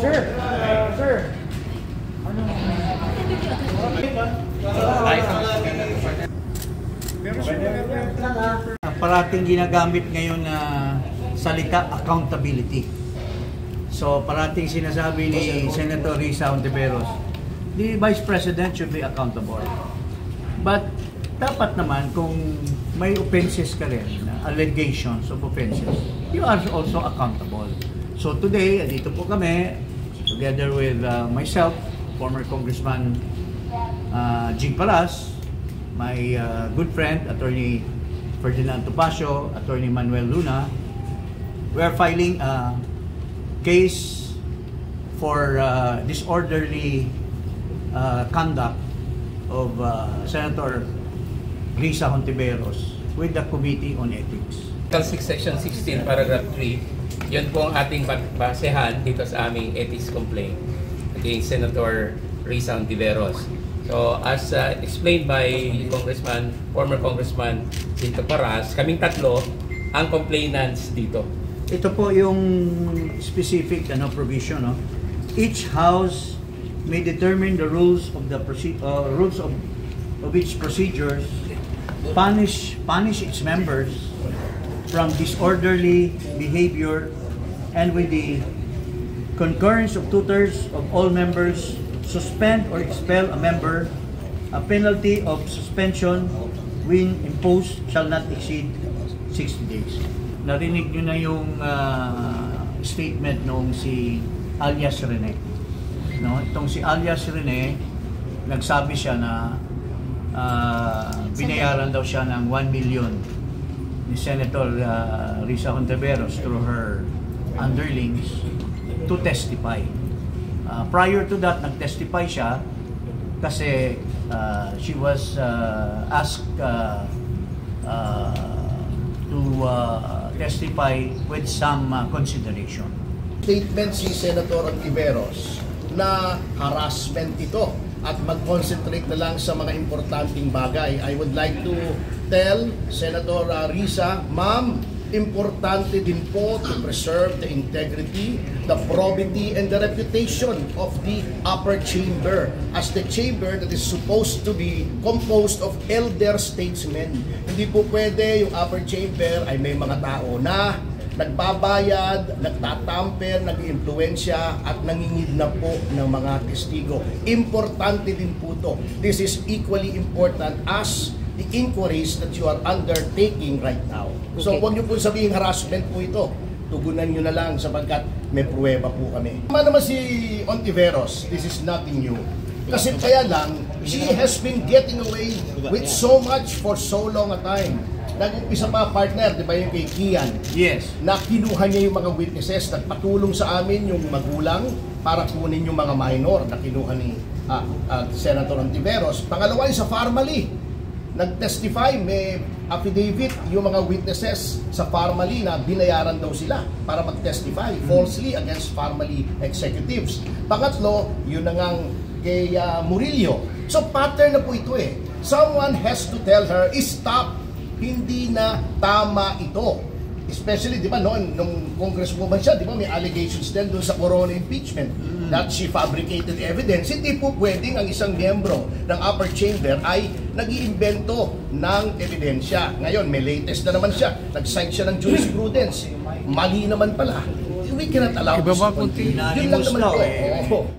Sir, sir. Parating ginagamit ngayon na salita accountability. So parating sinasabi ni Senator Risa Hontiveros, the Vice President should be accountable. But dapat naman kung may offenses ka rin, allegations of offenses, you are also accountable. So today, dito po kami, together with myself, former Congressman Jing Paras, my good friend, Attorney Ferdinand Topacio, Attorney Manuel Luna, we are filing a case for disorderly conduct of Senator Risa Hontiveros with the Committee on Ethics. Section 16, paragraph 3, yun po ang ating basehan dito sa aming ethics complaint against Senator Risa Hontiveros. So, as explained by former Congressman Cinto Paras, kaming tatlo ang complainants dito. Ito po yung specific provision. No? Each house may determine the rules of its procedures, punish its members from disorderly behavior, and with the concurrence of 2/3 of all members, suspend or expel a member. A penalty of suspension when imposed shall not exceed 60 days. Narinig nyo na yung statement nung si alias Rene. No? Itong si alias Rene, nagsabi siya na binayaran daw siya ng 1 million ni Senator Risa Hontiveros through her underlings to testify. Prior to that, nag-testify siya kasi she was asked to testify with some consideration. Statement si Senator Hontiveros na harassment ito at mag-concentrate na lang sa mga importanteng bagay. I would like to tell Senator Risa, ma'am, importante din po to preserve the integrity, the probity, and the reputation of the upper chamber as the chamber that is supposed to be composed of elder statesmen. Hindi po pwede yung upper chamber ay may mga tao na nagbabayad, nagtatamper, nag-iimpluwensya at nangingidnap po ng mga testigo. Importante din po ito. This is equally important as the inquiries that you are undertaking right now. So huwag niyo po sabihin harassment po ito. Tugunan niyo na lang sapagkat may pruweba po kami. Tama naman si Hontiveros, this is nothing new. Kasi kaya lang, she has been getting away with so much for so long a time. Nag-umpisa pa partner, di ba yung kay Kian? Yes. Na kinuha niya yung mga witnesses, nagpatulong sa amin yung magulang para kunin yung mga minor na kinuha ni Senator Hontiveros. Pangalawa yung sa Farmally. Nag-testify, may affidavit yung mga witnesses sa Farmally na binayaran daw sila para mag-testify falsely against Farmally executives. Pangatlo, yun na ngang kay Murillo. So pattern na po ito eh. Someone has to tell her, stop, hindi na tama ito. Especially, di ba, nung congresswoman siya, di ba, may allegations din doon sa corona impeachment that she fabricated evidence. Hindi po pwedeng ang isang miyembro ng upper chamber ay nag-iimbento ng ebidensya. Ngayon, may latest na naman siya. Nag-cite siya ng jurisprudence. Mali naman pala. We cannot allow this to continue. Yun lang naman po.